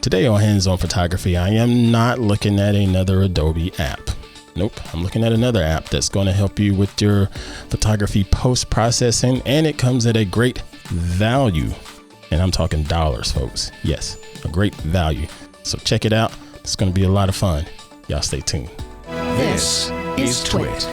Today on Hands-On Photography, I am not looking at another Adobe app. Nope, I'm looking at another app that's going to help you with your photography post-processing, and it comes at a great value. And I'm talking dollars, folks. Yes, a great value. So check it out. It's going to be a lot of fun. Y'all stay tuned. This is TWiT.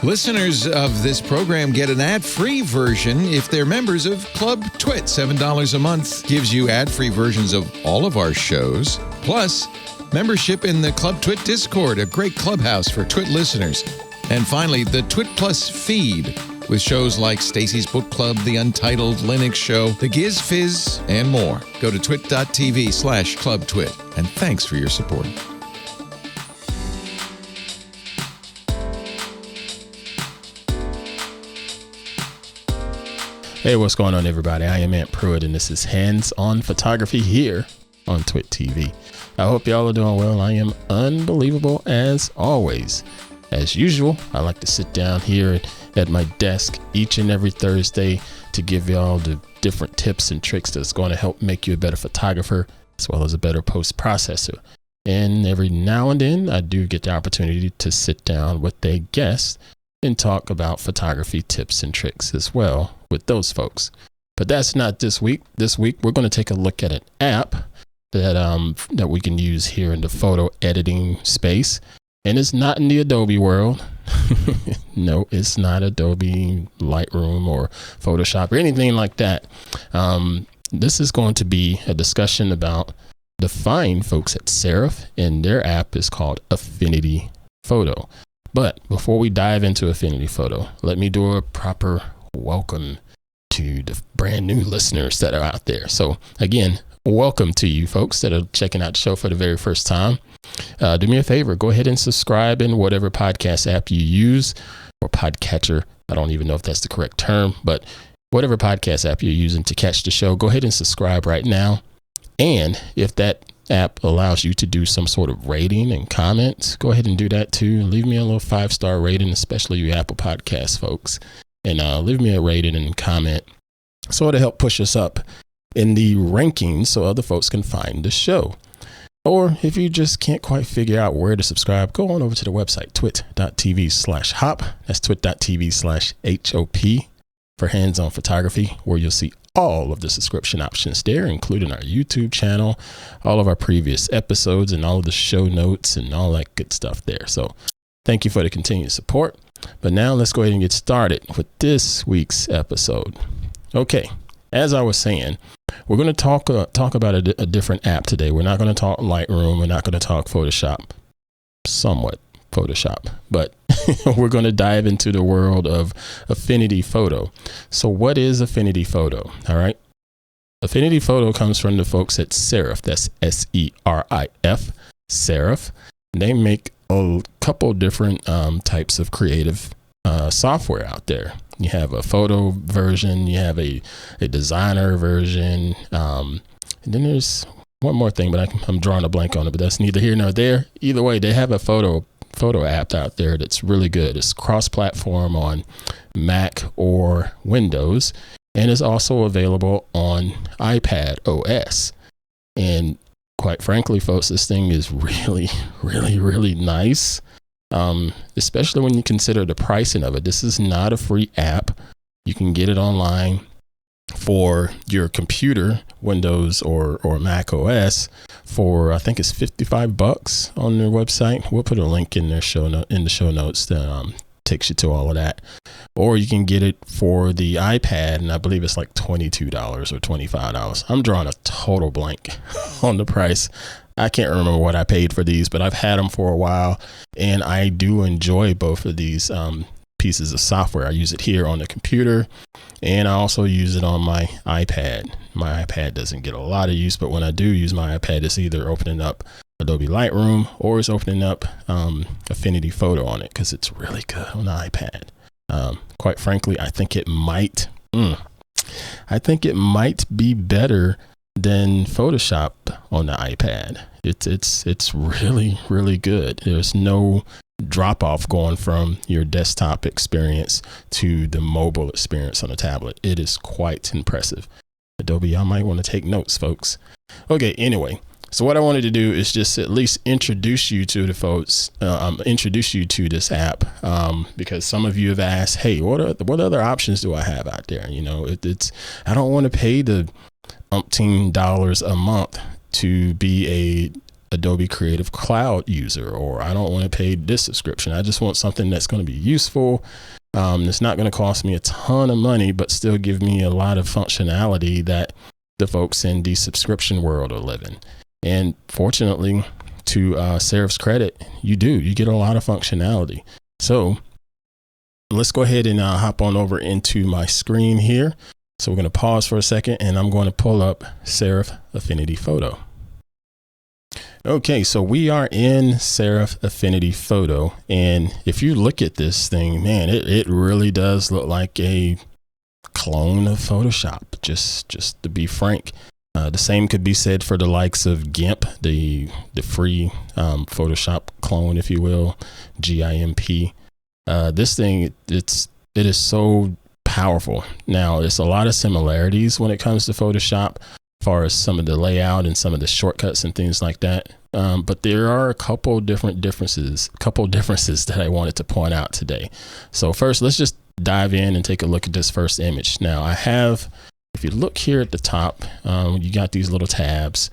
Listeners of this program get an ad-free version if they're members of Club TWiT. $7 a month gives you ad-free versions of all of our shows, plus membership in the Club TWiT Discord, a great clubhouse for TWiT listeners. And finally, the TWiT Plus feed with shows like Stacy's Book Club, The Untitled Linux Show, The Giz Fizz, and more. Go to twit.tv/clubtwit. And thanks for your support. Hey, what's going on, everybody? I am Pruitt, and this is Hands-On Photography here on TWiT TV. I hope y'all are doing well. I am unbelievable as always. As usual, I like to sit down here at my desk each and every Thursday to give y'all the different tips and tricks that's going to help make you a better photographer as well as a better post-processor. And every now and then, I do get the opportunity to sit down with a guest and talk about photography tips and tricks as well with those folks. But that's not this week. This week, we're going to take a look at an app that we can use here in the photo editing space. And it's not in the Adobe world. No, it's not Adobe Lightroom or Photoshop or anything like that. This is going to be a discussion about the fine folks at Serif, and their app is called Affinity Photo. But before we dive into Affinity Photo, let me do a proper welcome to the brand new listeners that are out there. So again, welcome to you folks that are checking out the show for the very first time. Do me a favor, go ahead and subscribe in whatever podcast app you use, or podcatcher. I don't even know if that's the correct term, but whatever podcast app you're using to catch the show, go ahead and subscribe right now. And if that app allows you to do some sort of rating and comments, go ahead and do that too. Leave me a little 5-star rating, especially you Apple Podcasts folks, and leave me a rating and comment so it'll help push us up in the rankings so other folks can find the show. Or if you just can't quite figure out where to subscribe, go on over to the website, twit.tv/hop. That's twit.tv/HOP for Hands-On Photography, where you'll see all of the subscription options there, including our YouTube channel, all of our previous episodes, and all of the show notes and all that good stuff there. So thank you for the continued support. But now let's go ahead and get started with this week's episode. Okay, as I was saying, we're going to talk about a different app today. We're not going to talk Lightroom. We're not going to talk Photoshop, somewhat Photoshop, but we're going to dive into the world of Affinity Photo. So what is Affinity Photo? All right. Affinity Photo comes from the folks at Serif. That's SERIF, Serif. They make a couple different types of creative software out there. You have a photo version, you have a designer version, and then there's one more thing, but I'm drawing a blank on it, but that's neither here nor there. Either way, they have a photo app out there that's really good. It's cross-platform on Mac or Windows, and it's also available on iPad OS. And quite frankly, folks, this thing is really, really, really nice. Especially when you consider the pricing of it. This is not a free app. You can get it online for your computer, Windows or Mac OS, for I think it's $55 on their website. We'll put a link in the show notes that takes you to all of that. Or you can get it for the iPad, and I believe it's like $22 or $25. I'm drawing a total blank on the price. I can't remember what I paid for these, but I've had them for a while, and I do enjoy both of these pieces of software. I use it here on the computer, and I also use it on my iPad. My iPad doesn't get a lot of use, but when I do use my iPad, it's either opening up Adobe Lightroom or it's opening up Affinity Photo on it, because it's really good on the iPad. Quite frankly, I think it might be better than Photoshop on the iPad. It's really, really good. There's no drop off going from your desktop experience to the mobile experience on a tablet. It is quite impressive. Adobe, y'all might want to take notes, folks. Okay, anyway, so what I wanted to do is just at least introduce you to the folks, introduce you to this app, because some of you have asked, hey, what other options do I have out there? You know, I don't want to pay the $umpteen a month to be a Adobe Creative Cloud user, or I don't want to pay this subscription. I just want something that's going to be useful. It's not going to cost me a ton of money, but still give me a lot of functionality that the folks in the subscription world are living. And fortunately, to Serif's credit, you get a lot of functionality. So let's go ahead and hop on over into my screen here. So we're going to pause for a second, and I'm going to pull up Serif Affinity Photo. Okay, so we are in Serif Affinity Photo, and if you look at this thing, man, it really does look like a clone of Photoshop, just to be frank. The same could be said for the likes of GIMP, the free Photoshop clone, if you will, GIMP. This thing, it is so powerful. Now, there's a lot of similarities when it comes to Photoshop, as far as some of the layout and some of the shortcuts and things like that. But there are a couple differences that I wanted to point out today. So first, let's just dive in and take a look at this first image. Now I have, if you look here at the top, you got these little tabs.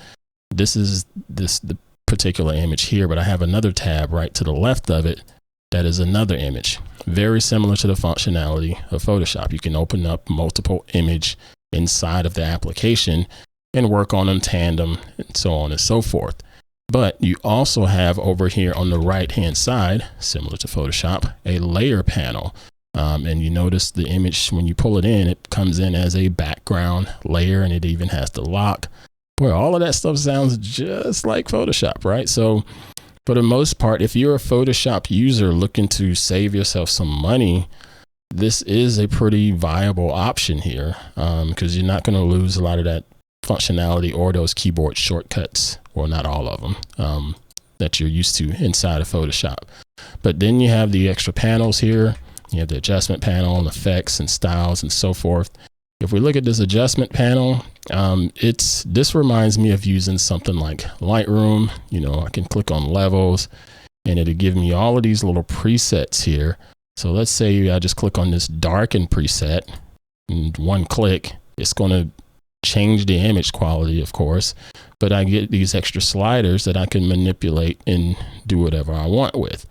This is the particular image here, but I have another tab right to the left of it. That is another image, very similar to the functionality of Photoshop. You can open up multiple image inside of the application and work on them tandem and so on and so forth. But you also have over here on the right hand side, similar to Photoshop, a layer panel. And you notice the image, when you pull it in, it comes in as a background layer, and it even has the lock. Boy, all of that stuff sounds just like Photoshop, right? So for the most part, if you're a Photoshop user looking to save yourself some money, this is a pretty viable option here, because you're not going to lose a lot of that functionality or those keyboard shortcuts, or not all of them, that you're used to inside of Photoshop. But then you have the extra panels here. You have the adjustment panel and effects and styles and so forth. If we look at this adjustment panel, this reminds me of using something like Lightroom. You know, I can click on levels and it'll give me all of these little presets here. So let's say I just click on this darken preset, and one click, it's going to change the image quality, of course, but I get these extra sliders that I can manipulate and do whatever I want with.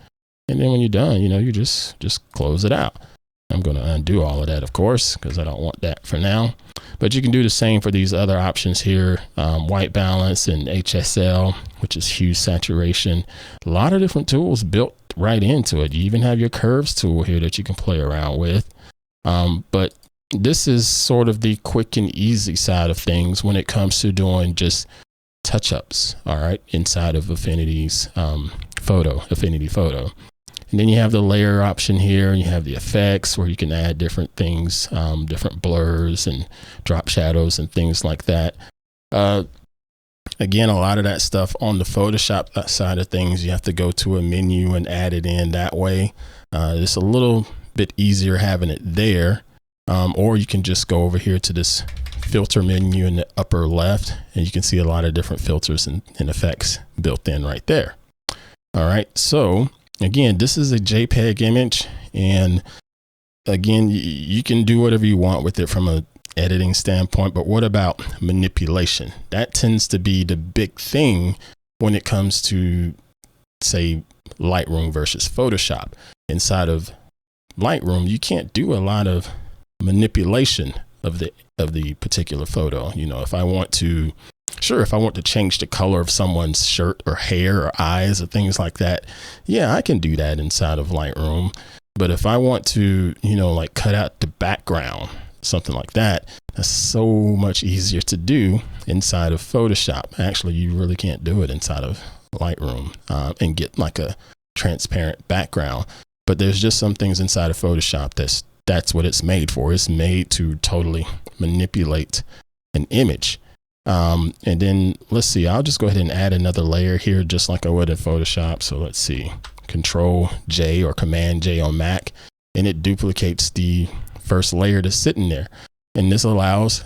And then when you're done, you know, you just close it out. I'm going to undo all of that, of course, because I don't want that for now. But you can do the same for these other options here, white balance and HSL, which is hue saturation. A lot of different tools built right into it. You even have your curves tool here that you can play around with. But this is sort of the quick and easy side of things when it comes to doing just touch-ups, all right, inside of Affinity's Affinity Photo. And then you have the layer option here, and you have the effects where you can add different things, different blurs and drop shadows and things like that. Again, a lot of that stuff on the Photoshop side of things, you have to go to a menu and add it in that way. It's a little bit easier having it there. Or you can just go over here to this filter menu in the upper left, and you can see a lot of different filters and effects built in right there. All right. So again, this is a JPEG image, and again, you can do whatever you want with it from an editing standpoint, but what about manipulation? That tends to be the big thing when it comes to, say, Lightroom versus Photoshop. Inside of Lightroom, you can't do a lot of manipulation of the particular photo. You know, if I want to change the color of someone's shirt or hair or eyes or things like that, yeah, I can do that inside of Lightroom. But if I want to, you know, like cut out the background, something like that, that's so much easier to do inside of Photoshop. Actually, you really can't do it inside of Lightroom and get like a transparent background. But there's just some things inside of Photoshop that's what it's made for. It's made to totally manipulate an image. And then let's see, I'll just go ahead and add another layer here, just like I would in Photoshop. So let's see, Control J or Command J on Mac, and it duplicates the first layer that's sitting there. And this allows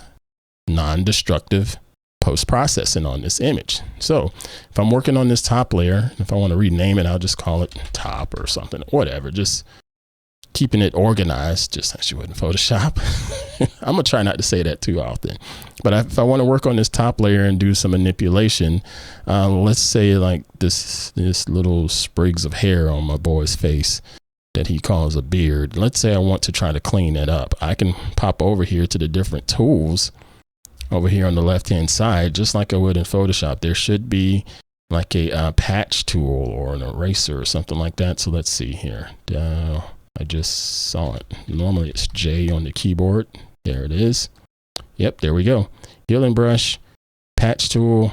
non-destructive post-processing on this image. So if I'm working on this top layer, if I want to rename it, I'll just call it top or something, whatever, just keeping it organized, just as you would in Photoshop. I'm gonna try not to say that too often, but if I want to work on this top layer and do some manipulation, let's say like this little sprigs of hair on my boy's face that he calls a beard. Let's say I want to try to clean that up. I can pop over here to the different tools over here on the left hand side, just like I would in Photoshop. There should be like a patch tool or an eraser or something like that. So let's see here. I just saw it. Normally it's J on the keyboard. There it is. Yep, there we go. Healing brush, patch tool,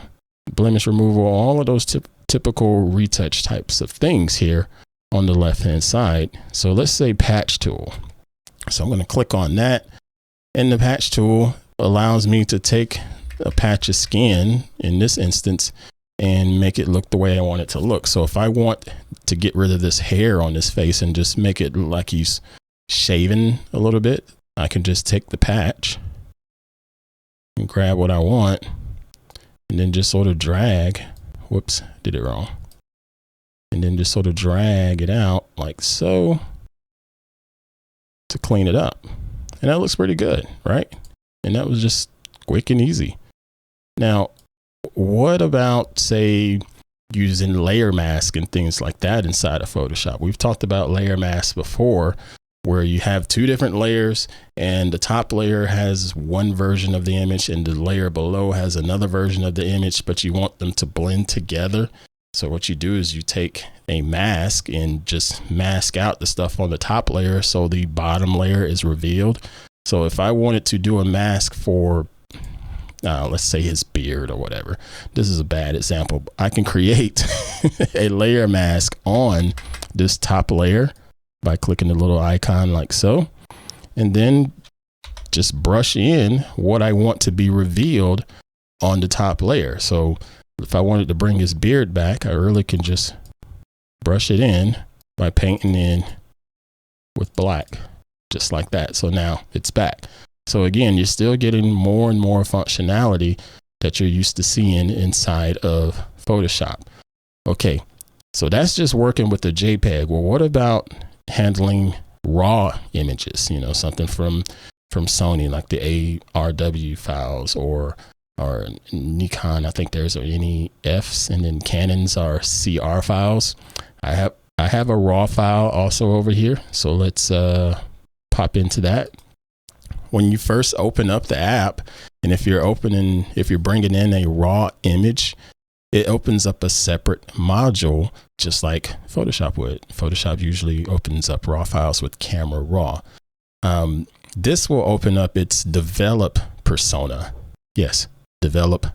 blemish removal, all of those typical retouch types of things here on the left hand side. So let's say patch tool. So I'm going to click on that, and the patch tool allows me to take a patch of skin in this instance and make it look the way I want it to look. So if I want to get rid of this hair on his face and just make it look like he's shaven a little bit, I can just take the patch and grab what I want and then just sort of drag. Whoops, did it wrong. And then just sort of drag it out like so to clean it up. And that looks pretty good, right? And that was just quick and easy. Now, what about, say, using layer mask and things like that inside of Photoshop? We've talked about layer masks before, where you have two different layers and the top layer has one version of the image and the layer below has another version of the image, but you want them to blend together. So what you do is you take a mask and just mask out the stuff on the top layer so the bottom layer is revealed. So if I wanted to do a mask for, let's say his beard or whatever, this is a bad example. I can create a layer mask on this top layer by clicking the little icon like so, and then just brush in what I want to be revealed on the top layer. So if I wanted to bring his beard back, I really can just brush it in by painting in with black, just like that. So now it's back. So again, you're still getting more and more functionality that you're used to seeing inside of Photoshop. Okay, so that's just working with the JPEG. Well, what about handling raw images? You know, something from Sony, like the ARW files, or Nikon, I think there's NEFs, and then Canon's are CR files. I have a raw file also over here. So let's pop into that. When you first open up the app, and if you're bringing in a raw image, it opens up a separate module, just like Photoshop would. Photoshop usually opens up raw files with Camera Raw. This will open up its develop persona. Yes, develop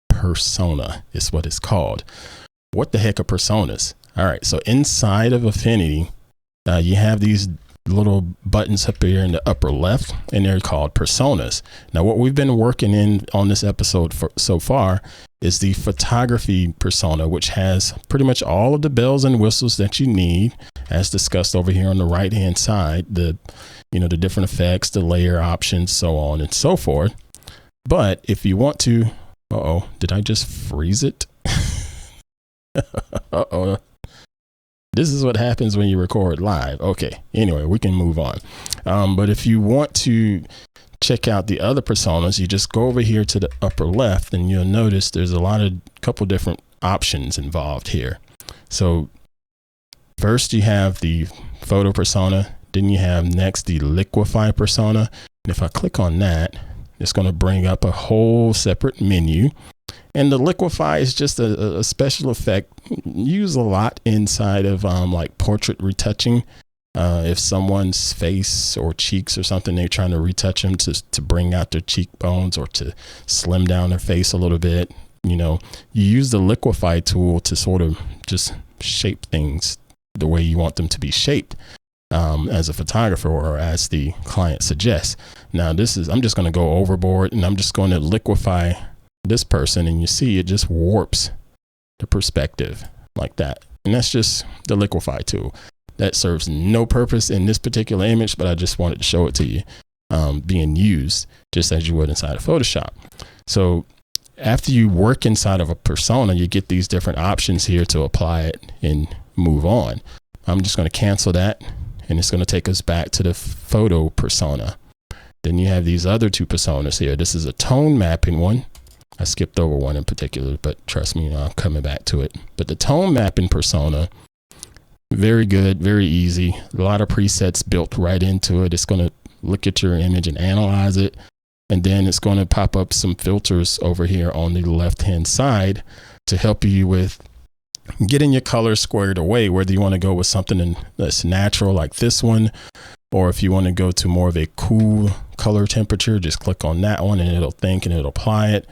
persona is what it's called. What the heck are personas? All right, so inside of Affinity, you have these little buttons up here in the upper left, and they're called personas. Now, what we've been working in on this episode so far is the photography persona, which has pretty much all of the bells and whistles that you need, as discussed over here on the right hand side, the different effects, the layer options, so on and so forth. But if you want to, did I just freeze it? This is what happens when you record live. Okay, anyway, we can move on. But if you want to check out the other personas, you just go over here to the upper left, and you'll notice there's couple different options involved here. So first you have the photo persona, then you have next the liquify persona. And if I click on that, it's going to bring up a whole separate menu. And the liquify is just a special effect used a lot inside of like portrait retouching. If someone's face or cheeks or something, they're trying to retouch them to bring out their cheekbones or to slim down their face a little bit. You use the liquify tool to sort of just shape things the way you want them to be shaped as a photographer or as the client suggests. Now I'm just going to go overboard, and I'm just going to liquify this person, and you see it just warps the perspective like that. And that's just the liquify tool. That serves no purpose in this particular image, but I just wanted to show it to you. being used just as you would inside of Photoshop. So after you work inside of a persona, you get these different options here to apply it and move on. I'm just going to cancel that, and it's going to take us back to the photo persona. Then you have these other two personas here. This is a tone mapping one. I skipped over one in particular, but trust me, I'm coming back to it. But the tone mapping persona, very good, very easy. A lot of presets built right into it. It's going to look at your image and analyze it. And then it's going to pop up some filters over here on the left-hand side to help you with getting your colors squared away, whether you want to go with something that's natural like this one, or if you want to go to more of a cool color temperature, just click on that one and it'll think and it'll apply it.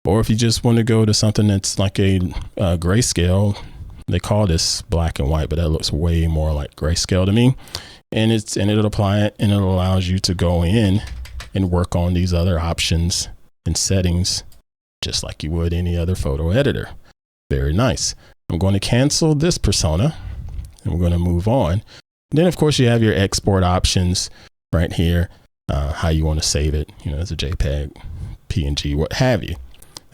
Or if you just want to go to something that's like a grayscale, they call this black and white, but that looks way more like grayscale to me. And it'll apply it, and it allows you to go in and work on these other options and settings just like you would any other photo editor. Very nice. I'm going to cancel this persona and we're going to move on. And then of course you have your export options right here, how you want to save it, as a JPEG, PNG, what have you.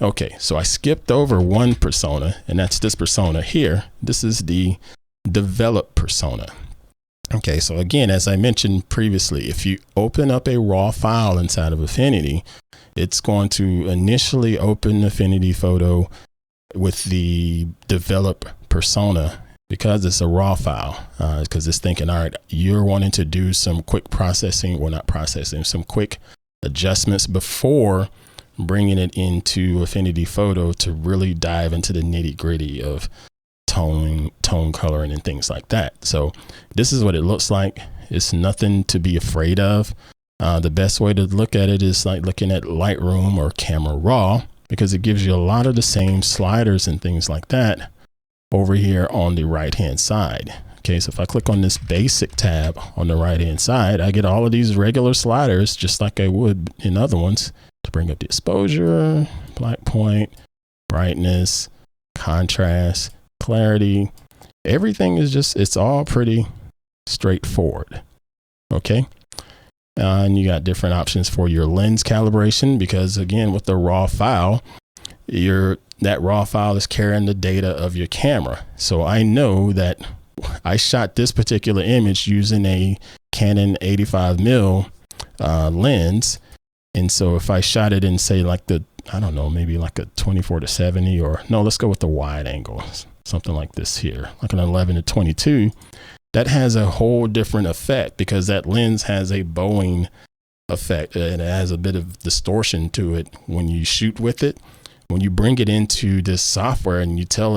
Okay, so I skipped over one persona, and that's this persona here. This is the develop persona. Okay, so again, as I mentioned previously, if you open up a raw file inside of Affinity, it's going to initially open Affinity Photo with the develop persona because it's a raw file, because it's thinking, all right, you're wanting to do some quick processing, well, not processing, some quick adjustments before bringing it into Affinity Photo to really dive into the nitty gritty of tone coloring and things like that. So this is what it looks like. It's nothing to be afraid of. The best way to look at it is like looking at Lightroom or Camera Raw, because it gives you a lot of the same sliders and things like that over here on the right hand side. Okay, so if I click on this basic tab on the right hand side, I get all of these regular sliders just like I would in other ones to bring up the exposure, black point, brightness, contrast, clarity. Everything is it's all pretty straightforward. Okay. And you got different options for your lens calibration, because again, with the raw file, that raw file is carrying the data of your camera. So I know that I shot this particular image using a Canon 85mm lens. And so if I shot it in, say, like maybe like a 24-70, or no, let's go with the wide angle, something like this here, like an 11-22. That has a whole different effect because that lens has a bowing effect. It has a bit of distortion to it when you shoot with it. When you bring it into this software and you tell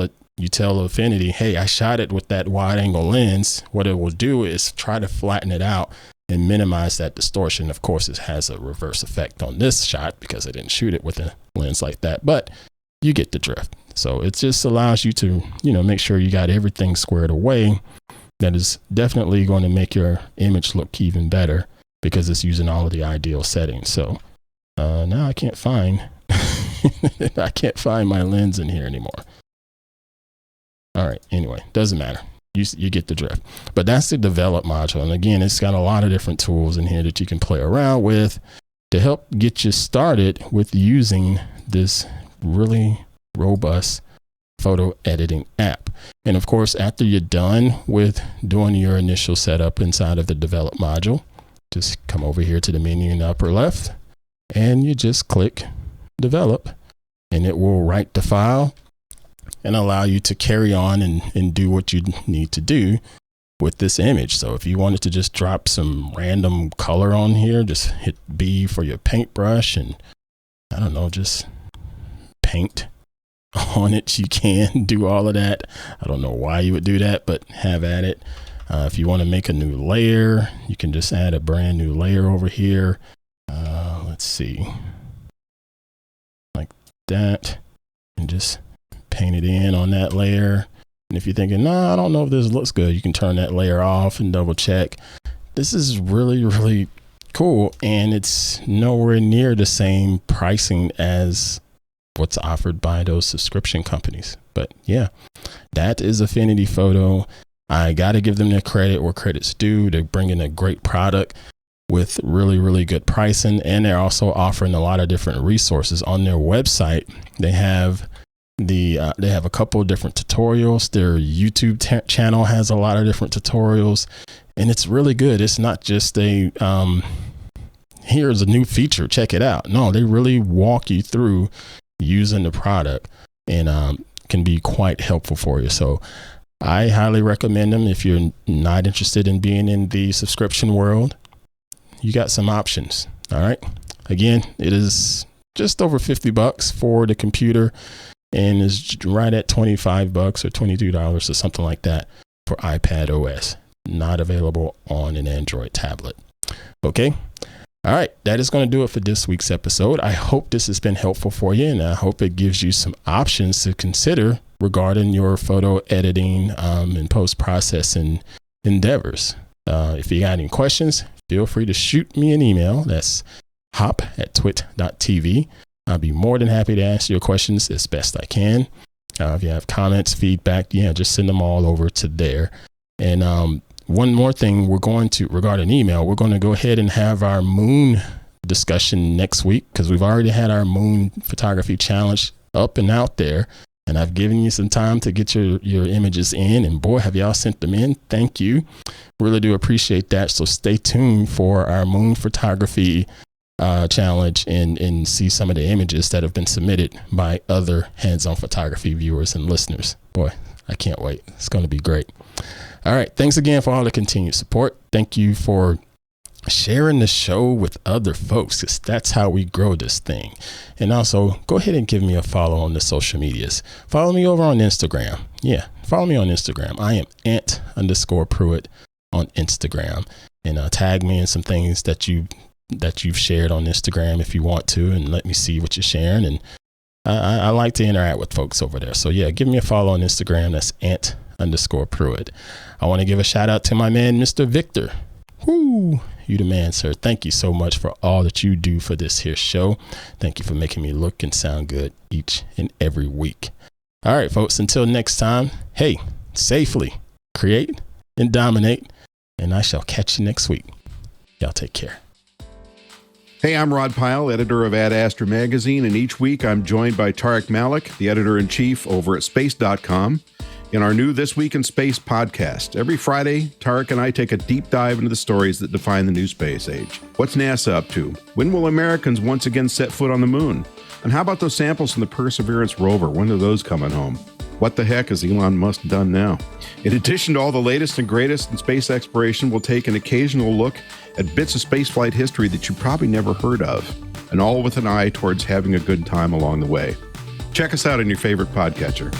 Affinity, hey, I shot it with that wide angle lens, what it will do is try to flatten it out and minimize that distortion. Of course, it has a reverse effect on this shot because I didn't shoot it with a lens like that, but you get the drift. So it just allows you to, make sure you got everything squared away. That is definitely going to make your image look even better because it's using all of the ideal settings. So now I can't find my lens in here anymore. All right. Anyway, doesn't matter. You get the drift. But that's the develop module. And again, it's got a lot of different tools in here that you can play around with to help get you started with using this really robust photo editing app. And of course, after you're done with doing your initial setup inside of the develop module, just come over here to the menu in the upper left and you just click develop, and it will write the file and allow you to carry on and do what you need to do with this image. So if you wanted to just drop some random color on here, just hit B for your paintbrush and just paint on it. You can do all of that. I don't know why you would do that, but have at it. If you want to make a new layer, you can just add a brand new layer over here. Let's see, like that, and just paint it in on that layer. And if you're thinking, no, I don't know if this looks good, you can turn that layer off and double check. This is really, really cool. And it's nowhere near the same pricing as what's offered by those subscription companies. But yeah, that is Affinity Photo. I got to give them their credit where credit's due. They're bringing a great product. with really, really good pricing. And they're also offering a lot of different resources on their website. They have they have a couple of different tutorials. Their YouTube channel has a lot of different tutorials, and it's really good. It's not just here's a new feature, check it out. No, they really walk you through using the product, and can be quite helpful for you. So I highly recommend them. If you're not interested in being in the subscription world, you got some options. All right. Again, it is just over $50 for the computer, and is right at $25 or $22 or something like that for iPad OS. Not available on an Android tablet. Okay. All right. That is going to do it for this week's episode. I hope this has been helpful for you, and I hope it gives you some options to consider regarding your photo editing and post-processing endeavors. If you got any questions, feel free to shoot me an email. That's hop@twit.tv. I'll be more than happy to answer your questions as best I can. If you have comments, feedback, just send them all over to there. And one more thing regarding email, we're going to go ahead and have our moon discussion next week, because we've already had our moon photography challenge up and out there. And I've given you some time to get your images in, and boy, have y'all sent them in. Thank you. Really do appreciate that. So stay tuned for our moon photography challenge and see some of the images that have been submitted by other hands-on photography viewers and listeners. Boy, I can't wait. It's going to be great. All right. Thanks again for all the continued support. Thank you for sharing the show with other folks, because that's how we grow this thing. And also, go ahead and give me a follow on the social medias. Follow me over on Instagram. Yeah, follow me on Instagram. I am ant_Pruitt on Instagram, and tag me in some things that you've shared on Instagram if you want to, and let me see what you're sharing. And I like to interact with folks over there. So yeah, give me a follow on Instagram. That's ant_Pruitt. I want to give a shout out to my man, Mr. Victor. Whoo, you the man, sir. Thank you so much for all that you do for this here show. Thank you for making me look and sound good each and every week. All right, folks, until next time, hey, safely create and dominate, and I shall catch you next week. Y'all take care. Hey, I'm Rod Pyle, editor of Ad Astra Magazine, and each week I'm joined by Tarek Malik, the editor-in-chief over at Space.com, in our new This Week in Space podcast. Every Friday, Tarek and I take a deep dive into the stories that define the new space age. What's NASA up to? When will Americans once again set foot on the moon? And how about those samples from the Perseverance rover? When are those coming home? What the heck has Elon Musk done now? In addition to all the latest and greatest in space exploration, we'll take an occasional look at bits of spaceflight history that you probably never heard of, and all with an eye towards having a good time along the way. Check us out on your favorite podcatcher.